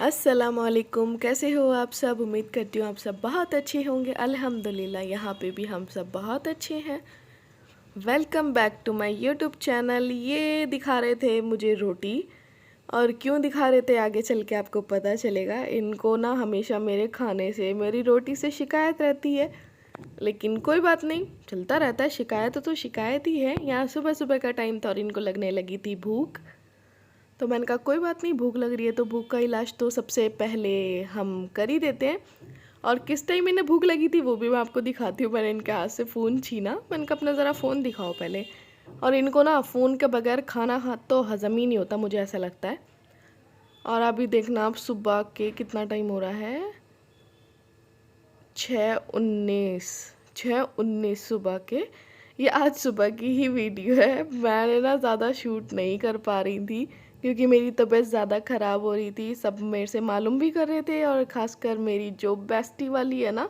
अस्सलामुअलैकुम, कैसे हो आप सब। उम्मीद करती हूँ आप सब बहुत अच्छे होंगे। अल्हम्दुलिल्लाह यहाँ पे भी हम सब बहुत अच्छे हैं। Welcome back to my YouTube channel. ये दिखा रहे थे मुझे रोटी, और क्यों दिखा रहे थे आगे चल के आपको पता चलेगा। इनको ना हमेशा मेरे खाने से, मेरी रोटी से शिकायत रहती है, लेकिन कोई बात नहीं, चलता रहता है। शिकायत तो शिकायत ही है। यहाँ सुबह सुबह का टाइम था और इनको लगने लगी थी भूख, तो मैंने कहा कोई बात नहीं, भूख लग रही है तो भूख का इलाज तो सबसे पहले हम कर ही देते हैं। और किस टाइम इन्हें भूख लगी थी वो भी मैं आपको दिखाती हूँ। मैंने इनके हाथ से फ़ोन छीना, मैंने कहा अपना ज़रा फ़ोन दिखाओ पहले। और इनको ना फ़ोन के बगैर खाना तो हज़म ही नहीं होता, मुझे ऐसा लगता है। और अभी देखना आप, सुबह के कितना टाइम हो रहा है, 6:19 सुबह के। ये आज सुबह की ही वीडियो है। मैंने ना ज़्यादा शूट नहीं कर पा रही थी क्योंकि मेरी तबीयत ज़्यादा ख़राब हो रही थी। सब मेरे से मालूम भी कर रहे थे, और ख़ासकर मेरी जो बेस्टी वाली है ना,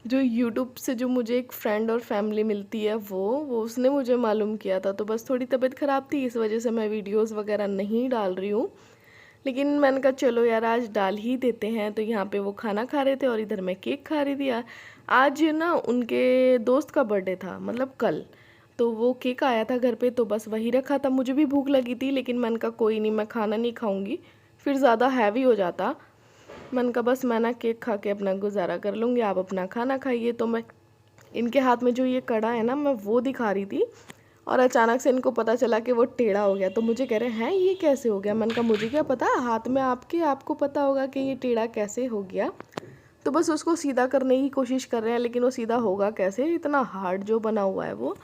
जो यूट्यूब से जो मुझे एक फ्रेंड और फैमिली मिलती है, वो उसने मुझे मालूम किया था। तो बस थोड़ी तबीयत ख़राब थी, इस वजह से मैं वीडियोस वगैरह नहीं डाल रही हूँ। लेकिन मैंने कहा चलो यार आज डाल ही देते हैं। तो यहाँ पे वो खाना खा रहे थे और इधर मैं केक खा रही थी। आज ना उनके दोस्त का बर्थडे था, मतलब कल, तो वो केक आया था घर पे, तो बस वही रखा था। मुझे भी भूख लगी थी, लेकिन मैंने कहा कोई नहीं, मैं खाना नहीं खाऊंगी, फिर ज़्यादा हैवी हो जाता। मैंने कहा बस मैं ना केक खा के अपना गुजारा कर लूँगी, आप अपना खाना खाइए। तो मैं इनके हाथ में जो ये कड़ा है ना, मैं वो दिखा रही थी, और अचानक से इनको पता चला कि वो टेढ़ा हो गया। तो मुझे कह रहे हैं ये कैसे हो गया। मैंने कहा मुझे क्या पता, हाथ में आपके, आपको पता होगा कि ये टेढ़ा कैसे हो गया। तो बस उसको सीधा करने की कोशिश कर रहे हैं, लेकिन वो सीधा होगा कैसे, इतना हार्ड जो बना हुआ है वो।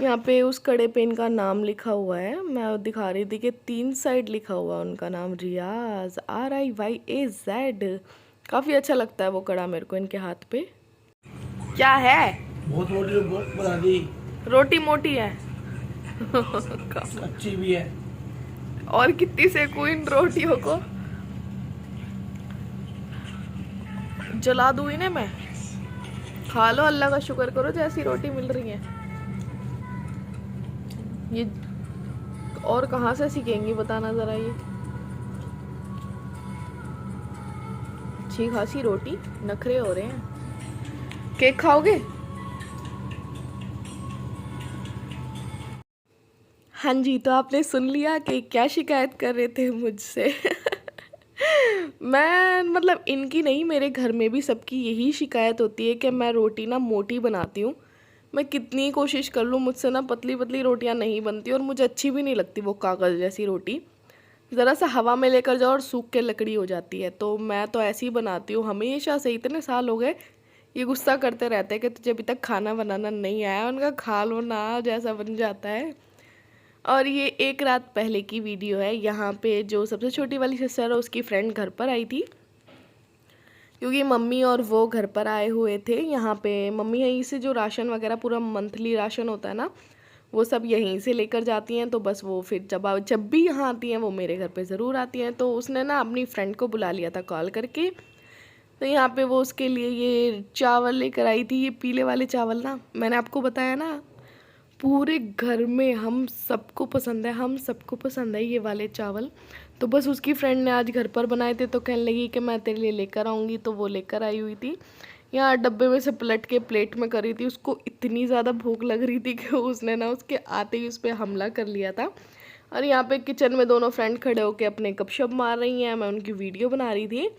यहाँ पे उस कड़े पे इनका नाम लिखा हुआ है, मैं दिखा रही थी कि 3 साइड लिखा हुआ है उनका नाम, रियाज, RIYAZ। काफ़ी अच्छा लगता है वो कड़ा मेरे को इनके हाथ पे। क्या है, बहुत मोटी बना दी। रोटी मोटी है। अच्छी भी है। और कितनी सेकू इन रोटियों को, जला दूँ इन्हें मैं। खा लो, अल्लाह का शुक्र करो जैसी रोटी मिल रही है। ये और कहाँ से सीखेंगी बताना ज़रा। ये अच्छी खासी रोटी, नखरे हो रहे हैं। केक खाओगे? हाँ जी, तो आपने सुन लिया कि क्या शिकायत कर रहे थे मुझसे। मैं मतलब इनकी नहीं, मेरे घर में भी सबकी यही शिकायत होती है कि मैं रोटी ना मोटी बनाती हूँ। मैं कितनी कोशिश कर लूँ, मुझसे ना पतली पतली रोटियाँ नहीं बनती, और मुझे अच्छी भी नहीं लगती वो कागज़ जैसी रोटी। ज़रा सा हवा में लेकर जाओ और सूख के लकड़ी हो जाती है। तो मैं तो ऐसी ही बनाती हूँ हमेशा से, इतने साल हो गए। ये गुस्सा करते रहते हैं कि तुझे अभी तक खाना बनाना नहीं आया। उनका खा लो ना, जैसा बन जाता है। और ये एक रात पहले की वीडियो है। यहाँ पे जो सबसे छोटी वाली सिस्टर है, उसकी फ्रेंड घर पर आई थी, क्योंकि मम्मी और वो घर पर आए हुए थे। यहाँ पे मम्मी यहीं से जो राशन वगैरह, पूरा मंथली राशन होता है ना, वो सब यहीं से लेकर जाती हैं। तो बस वो फिर जब भी यहाँ आती हैं वो मेरे घर पे ज़रूर आती हैं। तो उसने ना अपनी फ्रेंड को बुला लिया था कॉल करके। तो यहाँ पे वो उसके लिए ये चावल लेकर आई थी, ये पीले वाले चावल ना, मैंने आपको बताया ना, पूरे घर में हम सबको पसंद है, हम सबको पसंद है ये वाले चावल। तो बस उसकी फ्रेंड ने आज घर पर बनाए थे, तो कहने लगी कि मैं तेरे लिए लेकर आऊँगी, तो वो लेकर आई हुई थी। यहाँ डब्बे में से पलट के प्लेट में करी थी। उसको इतनी ज़्यादा भूख लग रही थी कि उसने ना उसके आते ही उस पर हमला कर लिया था। और यहाँ पे किचन में दोनों फ्रेंड खड़े होकर अपने गपशप मार रही हैं, मैं उनकी वीडियो बना रही थी।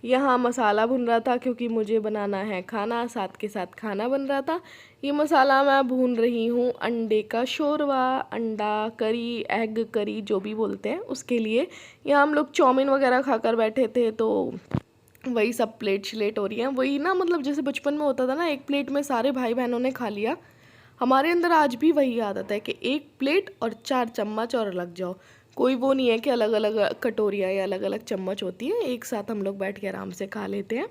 यहाँ मसाला भून रहा था क्योंकि मुझे बनाना है खाना, साथ के साथ खाना बन रहा था। ये मसाला मैं भून रही हूँ अंडे का शोरवा, अंडा करी, एग करी जो भी बोलते हैं, उसके लिए। यहाँ हम लोग चाउमीन वगैरह खाकर बैठे थे, तो वही सब प्लेट श्लेट हो रही हैं। वही ना, मतलब जैसे बचपन में होता था ना, एक प्लेट में सारे भाई बहनों ने खा लिया। हमारे अंदर आज भी वही आदत है कि एक प्लेट और 4 चम्मच और लग जाओ। कोई वो नहीं है कि अलग अलग कटोरियाँ या अलग अलग चम्मच होती है, एक साथ हम लोग बैठ के आराम से खा लेते हैं।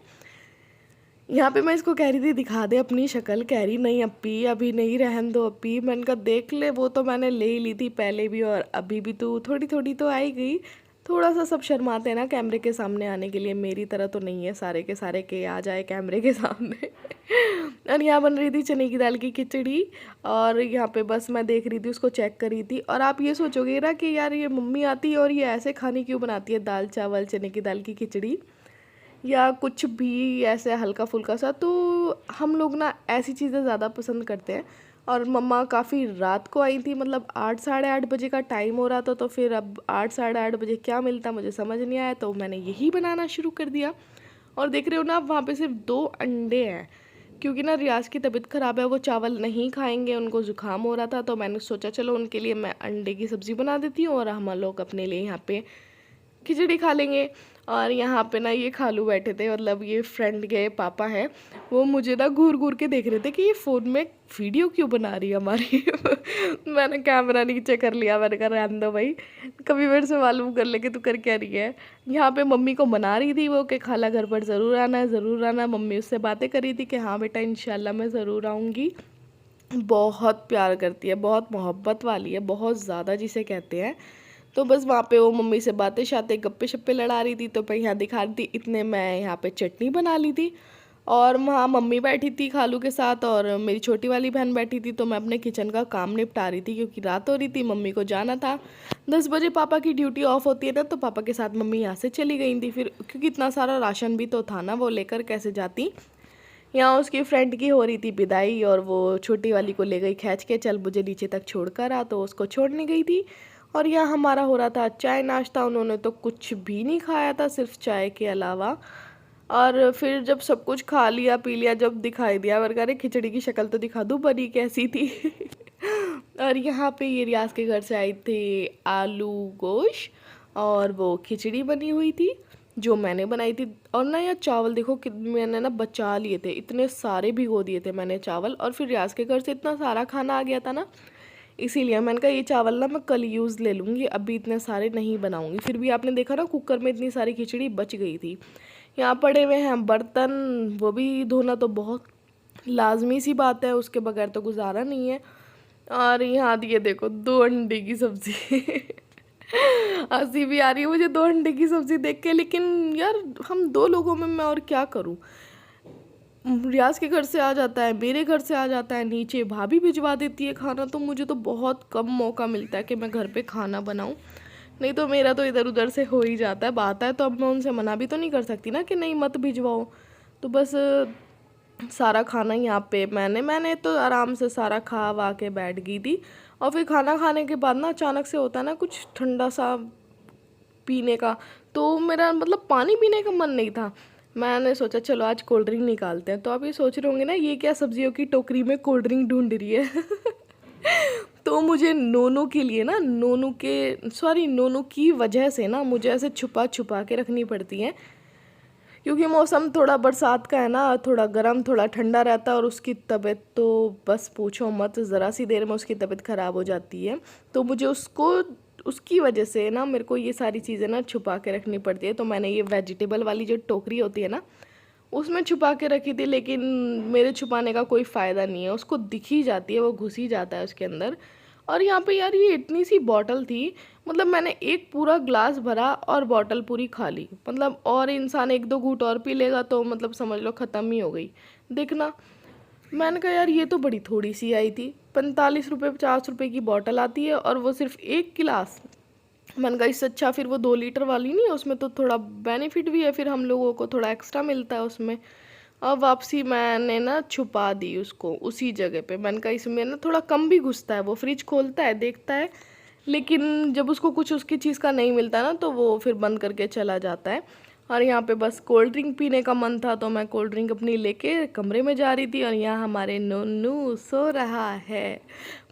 यहाँ पे मैं इसको कह रही थी दिखा दे अपनी शक्ल, कह रही नहीं अप्पी अभी नहीं, रहन दो अप्पी। मैंने कहा देख ले, वो तो मैंने ले ही ली थी पहले भी, और अभी भी तो थोड़ी थोड़ी तो आई गई, थोड़ा-सा सब शर्माते हैं ना कैमरे के सामने आने के लिए, मेरी तरह तो नहीं है सारे के सारे कि आ जाए कैमरे के सामने। और यहाँ बन रही थी चने की दाल की खिचड़ी और यहाँ पे बस मैं देख रही थी, उसको चेक कर रही थी। और आप ये सोचोगे ना कि यार ये मम्मी आती है और ये ऐसे खाने क्यों बनाती है, दाल चावल चने की दाल की खिचड़ी या कुछ भी ऐसे हल्का-फुल्का सा। तो हम लोग ना ऐसी चीज़ें ज़्यादा पसंद करते हैं। और मम्मा काफ़ी रात को आई थी, मतलब 8 साढ़े 8 बजे का टाइम हो रहा था। तो फिर अब 8 साढ़े 8 बजे क्या मिलता मुझे समझ नहीं आया, तो मैंने यही बनाना शुरू कर दिया। और देख रहे हो ना आप, वहाँ पे सिर्फ 2 अंडे हैं, क्योंकि ना रियाज़ की तबीयत ख़राब है, वो चावल नहीं खाएंगे, उनको ज़ुकाम हो रहा था। तो मैंने सोचा चलो उनके लिए मैं अंडे की सब्ज़ी बना देती हूँ और हम लोग अपने लिए यहाँ पे खिचड़ी खा लेंगे। और यहाँ पे ना ये खालू बैठे थे, मतलब ये फ्रेंड के पापा हैं, वो मुझे ना घूर घूर के देख रहे थे कि ये फ़ोन में वीडियो क्यों बना रही है हमारी। मैंने कैमरा नीचे कर लिया, मैंने कहा रहने दो भाई, कभी मेरे से मालूम कर ले कि तू कर क्या रही है। यहाँ पे मम्मी को मना रही थी वो कि खाला घर पर ज़रूर आना है, ज़रूर आना। मम्मी उससे बातें कर रही थी कि हाँ बेटा इंशाल्लाह मैं ज़रूर आऊँगी। बहुत प्यार करती है, बहुत मोहब्बत वाली है, बहुत ज़्यादा जिसे कहते हैं। तो बस वहाँ पे वो मम्मी से बातें शातें गप्पे शप्पे लड़ा रही थी, तो मैं यहाँ दिखा रही थी। इतने मैं यहाँ पे चटनी बना ली थी और वहाँ मम्मी बैठी थी खालू के साथ और मेरी छोटी वाली बहन बैठी थी। तो मैं अपने किचन का काम निपटा रही थी क्योंकि रात हो रही थी, मम्मी को जाना था। 10 बजे पापा की ड्यूटी ऑफ होती है ना, तो पापा के साथ मम्मी यहाँ से चली गई थी। फिर क्योंकि इतना सारा राशन भी तो था ना, वो लेकर कैसे जाती। यहाँ उसकी फ्रेंड की हो रही थी विदाई और वो छोटी वाली को ले गई खींच के, चल मुझे नीचे तक छोड़ कर आ, तो उसको छोड़ने गई थी। और यहाँ हमारा हो रहा था चाय नाश्ता, उन्होंने तो कुछ भी नहीं खाया था सिर्फ चाय के अलावा। और फिर जब सब कुछ खा लिया पी लिया, जब दिखाई दिया वर्ग, अरे खिचड़ी की शक्ल तो दिखा दूँ बनी कैसी थी। और यहाँ पे ये रियाज के घर से आई थी आलू गोश्त और वो खिचड़ी बनी हुई थी जो मैंने बनाई थी। और ना यार चावल देखो कि मैंने ना बचा लिए थे, इतने सारे भिगो दिए थे मैंने चावल। और फिर रियाज के घर से इतना सारा खाना आ गया था ना, इसीलिए मैंने कहा ये चावल ना मैं कल यूज़ ले लूँगी, अभी इतने सारे नहीं बनाऊँगी। फिर भी आपने देखा ना कुकर में इतनी सारी खिचड़ी बच गई थी। यहाँ पड़े हुए हैं बर्तन, वो भी धोना तो बहुत लाजमी सी बात है, उसके बगैर तो गुजारा नहीं है। और यहाँ ये देखो 2 अंडे की सब्ज़ी। हंसी भी आ रही है मुझे 2 अंडे की सब्ज़ी देख के, लेकिन यार हम 2 लोगों में मैं और क्या करूँ। रियाज के घर से आ जाता है, मेरे घर से आ जाता है, नीचे भाभी भिजवा देती है खाना। तो मुझे तो बहुत कम मौका मिलता है कि मैं घर पे खाना बनाऊं, नहीं तो मेरा तो इधर उधर से हो ही जाता है। बात है तो अब मैं उनसे मना भी तो नहीं कर सकती ना कि नहीं मत भिजवाओ। तो बस सारा खाना यहाँ पे मैंने तो आराम से सारा खा वा के बैठ गई थी। और फिर खाना खाने के बाद ना अचानक से होता है ना कुछ ठंडा सा पीने का, तो मेरा मतलब पानी पीने का मन नहीं था। मैंने सोचा चलो आज कोल्ड ड्रिंक निकालते हैं। तो आप ये सोच रहे होंगे ना ये क्या सब्जियों की टोकरी में कोल्ड ड्रिंक ढूंढ रही है। तो मुझे नोनू के लिए ना, नोनू की वजह से ना मुझे ऐसे छुपा छुपा के रखनी पड़ती है, क्योंकि मौसम थोड़ा बरसात का है ना, थोड़ा गर्म थोड़ा ठंडा रहता है। और उसकी तबीयत तो बस पूछो मत, ज़रा सी देर में उसकी तबीयत ख़राब हो जाती है। तो मुझे उसकी वजह से ना मेरे को ये सारी चीज़ें ना छुपा के रखनी पड़ती है। तो मैंने ये वेजिटेबल वाली जो टोकरी होती है ना उसमें छुपा के रखी थी, लेकिन मेरे छुपाने का कोई फ़ायदा नहीं है, उसको दिख ही जाती है, वो घुस ही जाता है उसके अंदर। और यहाँ पे यार ये इतनी सी बॉटल थी, मतलब मैंने एक पूरा ग्लास भरा और बॉटल पूरी खा ली। मतलब और इंसान 1-2 घूंट और पी लेगा तो मतलब समझ लो ख़त्म ही हो गई। देखना, मैंने कहा यार ये तो बड़ी थोड़ी सी आई थी, 45 रुपये 50 रुपये की बॉटल आती है और वो सिर्फ 1 गिलास। मैंने कहा इससे अच्छा फिर वो 2 लीटर वाली नहीं है, उसमें तो थोड़ा बेनिफिट भी है, फिर हम लोगों को थोड़ा एक्स्ट्रा मिलता है उसमें। और वापसी मैंने ना छुपा दी उसको उसी जगह पे। मैंने कहा इसमें ना थोड़ा कम भी घुसता है, वो फ्रिज खोलता है देखता है, लेकिन जब उसको कुछ उसकी चीज़ का नहीं मिलता ना तो वो फिर बंद करके चला जाता है। और यहाँ पे बस कोल्ड ड्रिंक पीने का मन था तो मैं कोल्ड ड्रिंक अपनी लेके कमरे में जा रही थी। और यहाँ हमारे नन्नू सो रहा है,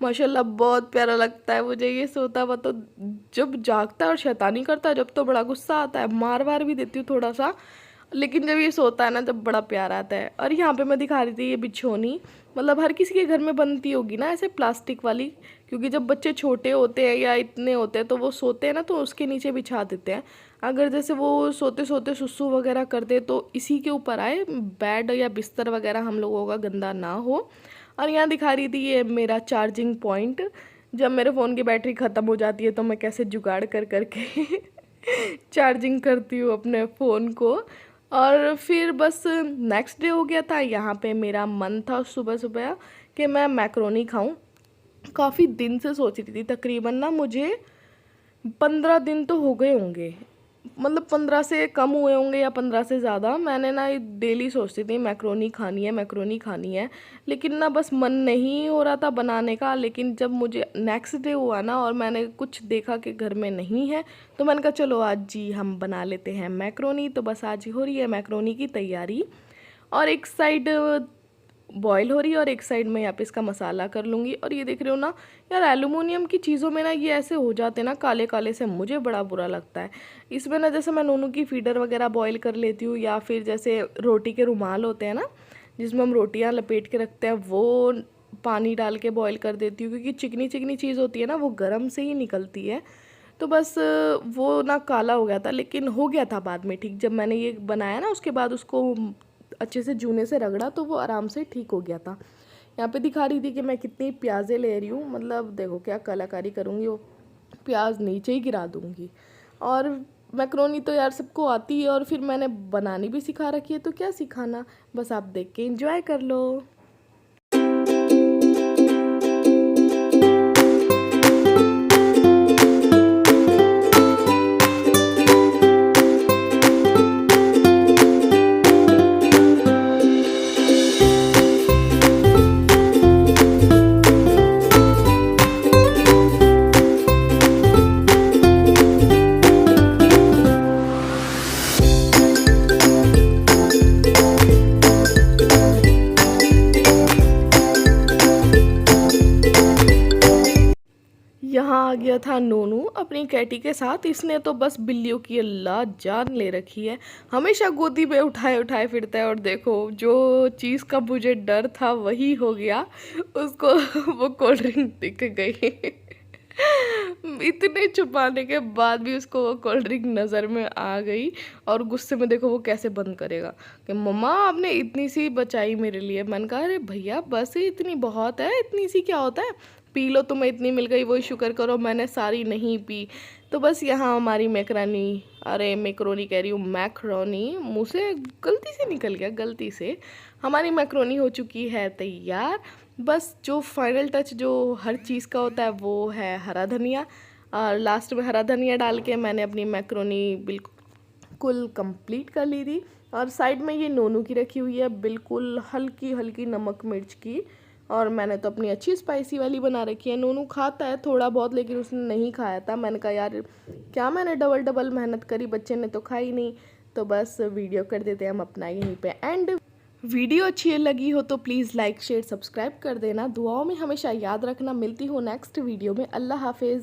माशाल्लाह बहुत प्यारा लगता है मुझे ये सोता हुआ। तो जब जागता है और शैतानी करता है जब तो बड़ा गुस्सा आता है, मार वार भी देती हूँ थोड़ा सा, लेकिन जब ये सोता है ना जब बड़ा प्यार आता है। और यहाँ पे मैं दिखा रही थी ये बिछोनी, मतलब हर किसी के घर में बनती होगी ना ऐसे प्लास्टिक वाली, क्योंकि जब बच्चे छोटे होते हैं या इतने होते हैं तो वो सोते हैं ना तो उसके नीचे बिछा देते हैं। अगर जैसे वो सोते सोते सुसु वगैरह करते तो इसी के ऊपर आए, बेड या बिस्तर वगैरह हम लोगों का गंदा ना हो। और यहाँ दिखा रही थी ये मेरा चार्जिंग पॉइंट, जब मेरे फ़ोन की बैटरी ख़त्म हो जाती है तो मैं कैसे जुगाड़ कर करके चार्जिंग करती हूँ अपने फ़ोन को। और फिर बस नेक्स्ट डे हो गया था। यहाँ पे मेरा मन था सुबह सुबह कि मैं मैक्रोनी खाऊं। काफ़ी दिन से सोच रही थी, तकरीबन ना मुझे 15 दिन तो हो गए होंगे, मतलब 15 से कम हुए होंगे या 15 से ज़्यादा। मैंने ना डेली सोचती थी मैक्रोनी खानी है, मैक्रोनी खानी है, लेकिन ना बस मन नहीं हो रहा था बनाने का। लेकिन जब मुझे नेक्स्ट डे हुआ ना और मैंने कुछ देखा कि घर में नहीं है, तो मैंने कहा चलो आज जी हम बना लेते हैं मैक्रोनी। तो बस आज ही हो रही है मैक्रोनी की तैयारी। और एक साइड बॉईल हो रही है और एक साइड में यहाँ पे इसका मसाला कर लूँगी। और ये देख रहे हो ना यार, एलुमिनियम की चीज़ों में ना ये ऐसे हो जाते हैं ना काले काले से, मुझे बड़ा बुरा लगता है। इसमें ना जैसे मैं नोनू की फीडर वगैरह बॉईल कर लेती हूँ, या फिर जैसे रोटी के रुमाल होते हैं ना जिसमें हम रोटियाँ लपेट के रखते हैं, वो पानी डाल के बॉईल कर देती हूँ, क्योंकि चिकनी चिकनी चीज़ होती है ना वो गर्म से ही निकलती है। तो बस वो ना काला हो गया था, लेकिन हो गया था बाद में ठीक। जब मैंने ये बनाया ना उसके बाद उसको अच्छे से जूने से रगड़ा तो वो आराम से ठीक हो गया था। यहाँ पे दिखा रही थी कि मैं कितनी प्याज़ें ले रही हूँ, मतलब देखो क्या कलाकारी करूँगी, वो प्याज नीचे ही गिरा दूँगी। और मैक्रोनी तो यार सबको आती है, और फिर मैंने बनानी भी सिखा रखी है, तो क्या सिखाना, बस आप देख के एंजॉय कर लो। यहाँ आ गया था नोनू अपनी कैटी के साथ। इसने तो बस बिल्लियों की अल्लाह जान ले रखी है, हमेशा गोदी में उठाए उठाए फिरता है। और देखो जो चीज़ का मुझे डर था वही हो गया उसको। वो कोल्ड ड्रिंक दिख गई। इतने छुपाने के बाद भी उसको वो कोल्ड ड्रिंक नज़र में आ गई, और गुस्से में देखो वो कैसे बंद करेगा कि मम्मा आपने इतनी सी बचाई मेरे लिए। मैंने कहा अरे भैया बस इतनी बहुत है, इतनी सी क्या होता है, पी लो, तुम्हें इतनी मिल गई वही शुक्र करो, मैंने सारी नहीं पी। तो बस यहाँ हमारी मैक्रोनी, अरे मैक्रोनी कह रही हूँ, मैक्रोनी मुँह से गलती से निकल गया, गलती से। हमारी मैक्रोनी हो चुकी है तैयार। बस जो फाइनल टच जो हर चीज़ का होता है वो है हरा धनिया, और लास्ट में हरा धनिया डाल के मैंने अपनी मैक्रोनी बिल्कुल कंप्लीट कर ली थी। और साइड में ये नोनू की रखी हुई है, बिल्कुल हल्की हल्की नमक मिर्च की। और मैंने तो अपनी अच्छी स्पाइसी वाली बना रखी है। नोनू खाता है थोड़ा बहुत, लेकिन उसने नहीं खाया था। मैंने कहा यार क्या मैंने डबल डबल मेहनत करी, बच्चे ने तो खाई नहीं। तो बस वीडियो कर देते हैं हम अपना यहीं पे एंड। वीडियो अच्छी लगी हो तो प्लीज़ लाइक शेयर सब्सक्राइब कर देना, दुआओं में हमेशा याद रखना। मिलती हूँ नेक्स्ट वीडियो में, अल्लाह हाफिज़।